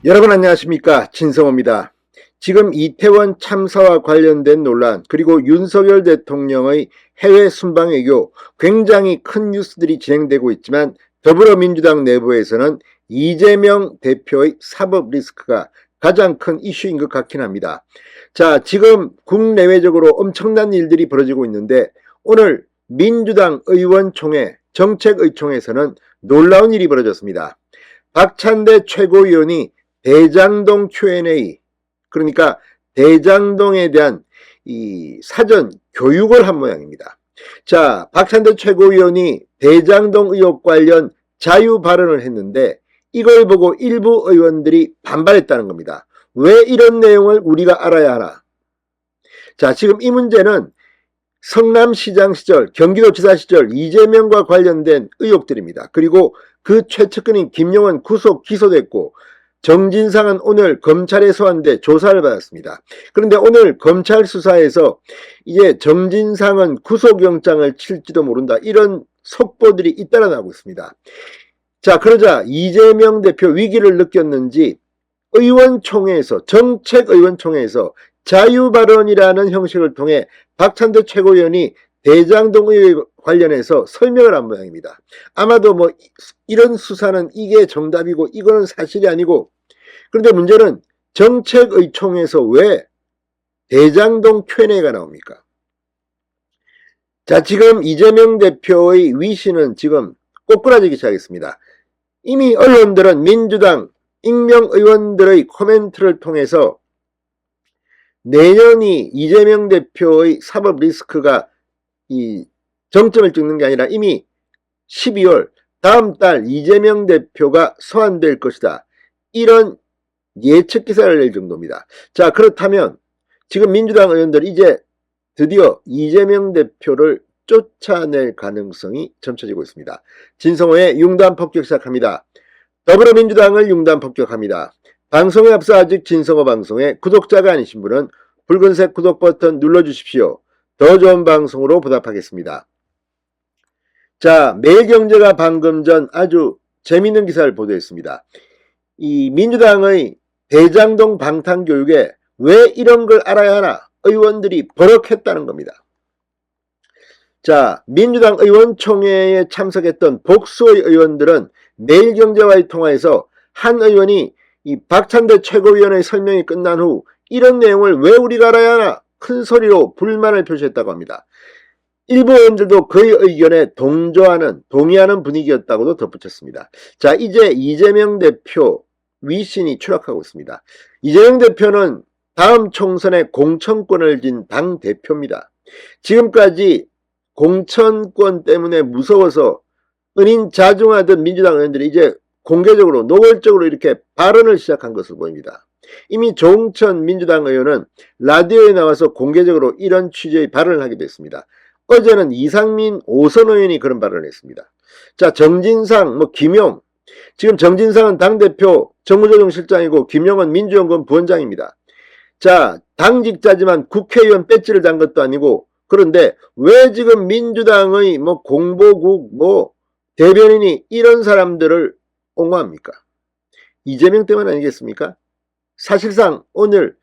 여러분 안녕하십니까, 진성호입니다. 지금 이태원 참사와 관련된 논란, 그리고 윤석열 대통령의 해외 순방 외교, 굉장히 큰 뉴스들이 진행되고 있지만 더불어민주당 내부에서는 이재명 대표의 사법 리스크가 가장 큰 이슈인 것 같긴 합니다. 자, 지금 국내외적으로 엄청난 일들이 벌어지고 있는데 오늘 민주당 의원총회, 정책의총에서는 놀라운 일이 벌어졌습니다. 박찬대 최고위원이 대장동 Q&A, 그러니까 대장동에 대한 이 사전 교육을 한 모양입니다. 자, 박찬대 최고위원이 대장동 의혹 관련 자유 발언을 했는데 이걸 보고 일부 의원들이 반발했다는 겁니다. 왜 이런 내용을 우리가 알아야 하나? 자, 지금 이 문제는 성남시장 시절, 경기도지사 시절 이재명과 관련된 의혹들입니다. 그리고 그 최측근인 김용은 구속 기소됐고 정진상은 오늘 검찰에 소환돼 조사를 받았습니다. 그런데 오늘 검찰 수사에서 이제 정진상은 구속영장을 칠지도 모른다, 이런 속보들이 잇따라 나오고 있습니다. 자, 그러자 이재명 대표 위기를 느꼈는지 의원총회에서, 정책의원총회에서 자유발언이라는 형식을 통해 박찬대 최고위원이 대장동 의혹 관련해서 설명을 한 모양입니다. 아마도 뭐 이런 수사는 이게 정답이고 이거는 사실이 아니고, 그런데 문제는 정책의총에서 왜 대장동 Q&A가 나옵니까? 자, 지금 이재명 대표의 위신은 지금 꼬꾸라지기 시작했습니다. 이미 언론들은 민주당 익명 의원들의 코멘트를 통해서 내년이 이재명 대표의 사법 리스크가 이 정점을 찍는 게 아니라 이미 12월 다음 달 이재명 대표가 소환될 것이다, 이런 예측 기사를 낼 정도입니다. 자, 그렇다면 지금 민주당 의원들이 이제 드디어 이재명 대표를 쫓아낼 가능성이 점쳐지고 있습니다. 진성호의 융단 폭격 시작합니다. 더불어민주당을 융단 폭격합니다. 방송에 앞서 아직 진성호 방송에 구독자가 아니신 분은 붉은색 구독 버튼 눌러주십시오. 더 좋은 방송으로 보답하겠습니다. 자, 매일경제가 방금 전 아주 재미있는 기사를 보도했습니다. 이 민주당의 대장동 방탄교육에 왜 이런 걸 알아야 하나, 의원들이 버럭했다는 겁니다. 자, 민주당 의원총회에 참석했던 복수의 의원들은 매일경제와의 통화에서 한 의원이 이 박찬대 최고위원의 설명이 끝난 후 이런 내용을 왜 우리가 알아야 하나 큰 소리로 불만을 표시했다고 합니다. 일부 의원들도 그의 의견에 동의하는 분위기였다고도 덧붙였습니다. 자, 이제 이재명 대표 위신이 추락하고 있습니다. 이재명 대표는 다음 총선에 공천권을 진 당대표입니다. 지금까지 공천권 때문에 무서워서 은인자중하던 민주당 의원들이 이제 공개적으로 노골적으로 이렇게 발언을 시작한 것으로 보입니다. 이미 조응천 민주당 의원은 라디오에 나와서 공개적으로 이런 취지의 발언을 하기도 했습니다. 어제는 이상민 오선 의원이 그런 발언을 했습니다. 자, 정진상, 김용, 지금 정진상은 당대표 정무조정실장이고 김용은 민주연구원 부원장입니다. 자, 당직자지만 국회의원 배지를 단 것도 아니고, 그런데 왜 지금 민주당의 공보국 대변인이 이런 사람들을 옹호합니까? 이재명 때문 아니겠습니까? 사실상 오늘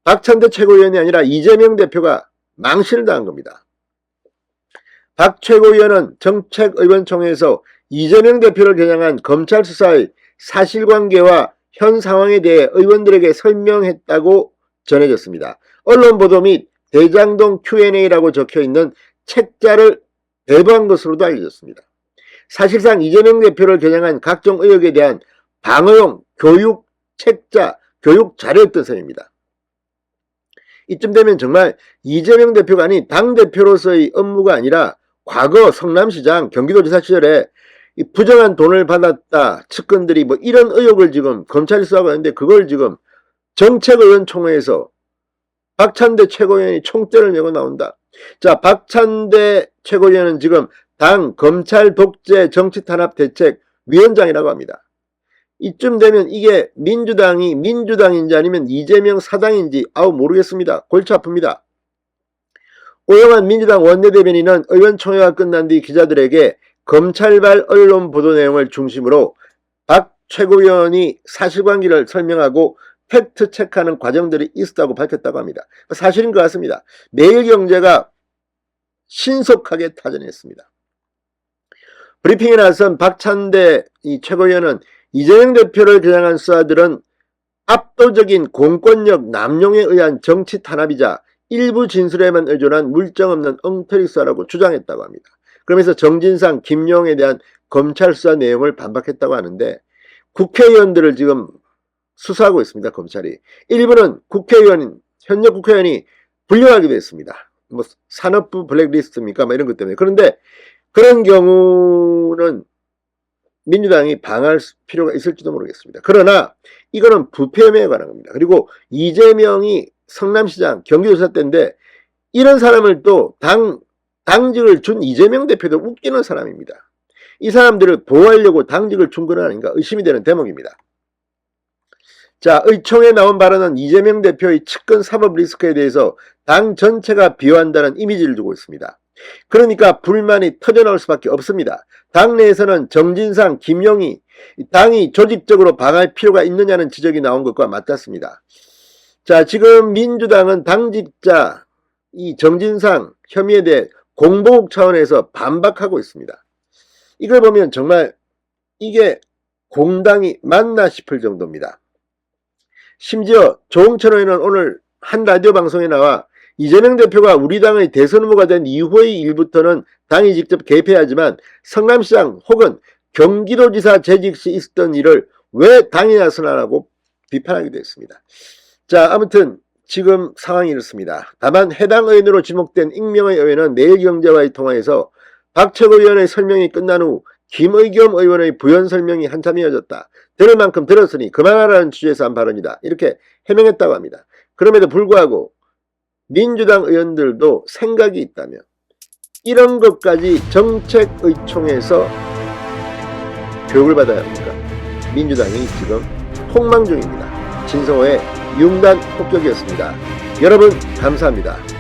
박찬대 최고위원이 아니라 이재명 대표가 망신을 당한 겁니다. 박 최고위원은 정책의원총회에서 이재명 대표를 겨냥한 검찰 수사의 사실관계와 현 상황에 대해 의원들에게 설명했다고 전해졌습니다. 언론 보도 및 대장동 Q&A라고 적혀있는 책자를 배부한 것으로도 알려졌습니다. 사실상 이재명 대표를 겨냥한 각종 의혹에 대한 방어용 교육 책자, 교육 자료였던 셈입니다. 이쯤 되면 정말 이재명 대표가 아닌 당대표로서의 업무가 아니라 과거 성남시장, 경기도지사 시절에 부정한 돈을 받았다 측근들이 이런 의혹을 지금 검찰이 수사하고 있는데, 그걸 지금 정책의원총회에서 박찬대 최고위원이 총대를 메고 나온다. 자, 박찬대 최고위원은 지금 당 검찰 독재 정치탄압대책 위원장이라고 합니다. 이쯤 되면 이게 민주당인지 아니면 이재명 사당인지 모르겠습니다. 골치 아픕니다. 오영환 민주당 원내대변인은 의원총회가 끝난 뒤 기자들에게 검찰발 언론 보도 내용을 중심으로 박 최고위원이 사실관계를 설명하고 팩트 체크하는 과정들이 있었다고 밝혔다고 합니다. 사실인 것 같습니다. 매일경제가 신속하게 타전했습니다. 브리핑에 나선 박찬대 최고위원은 이재명 대표를 겨냥한 수사들은 압도적인 공권력 남용에 의한 정치 탄압이자 일부 진술에만 의존한 물정 없는 엉터리 수사라고 주장했다고 합니다. 그러면서 정진상, 김용에 대한 검찰 수사 내용을 반박했다고 하는데 국회의원들을 지금 수사하고 있습니다. 검찰이. 일부는 현역 국회의원이 불려하기도 했습니다. 뭐 산업부 블랙리스트입니까? 뭐 이런 것 때문에. 그런데 그런 경우는 민주당이 방어할 필요가 있을지도 모르겠습니다. 그러나 이거는 부패 혐의에 관한 겁니다. 그리고 이재명이 성남시장 경기도지사 때인데 이런 사람을 또 당직을 준 이재명 대표도 웃기는 사람입니다. 이 사람들을 보호하려고 당직을 준 건 아닌가 의심이 되는 대목입니다. 자, 의총에 나온 발언은 이재명 대표의 측근 사법 리스크에 대해서 당 전체가 비호한다는 이미지를 주고 있습니다. 그러니까 불만이 터져나올 수밖에 없습니다. 당내에서는 정진상, 김용이 당이 조직적으로 방어할 필요가 있느냐는 지적이 나온 것과 맞닿습니다. 자, 지금 민주당은 당직자 이 정진상 혐의에 대해 공보국 차원에서 반박하고 있습니다. 이걸 보면 정말 이게 공당이 맞나 싶을 정도입니다. 심지어 조홍천 의원은 오늘 한 라디오 방송에 나와 이재명 대표가 우리 당의 대선 후보가 된 이후의 일부터는 당이 직접 개입해야 하지만 성남시장 혹은 경기도지사 재직 시 있었던 일을 왜 당이 나서나라고 비판하기도 했습니다. 자, 아무튼 지금 상황이 이렇습니다. 다만 해당 의원으로 지목된 익명의 의원은 매일경제와의 통화에서 박 최고위원의 설명이 끝난 후 김의겸 의원의 부연 설명이 한참 이어졌다. 들을 만큼 들었으니 그만하라는 취지에서 한 발언이다. 이렇게 해명했다고 합니다. 그럼에도 불구하고 민주당 의원들도 생각이 있다면 이런 것까지 정책의총에서 교육을 받아야 합니까? 민주당이 지금 폭망 중입니다. 진성호의 융단 폭격이었습니다. 여러분 감사합니다.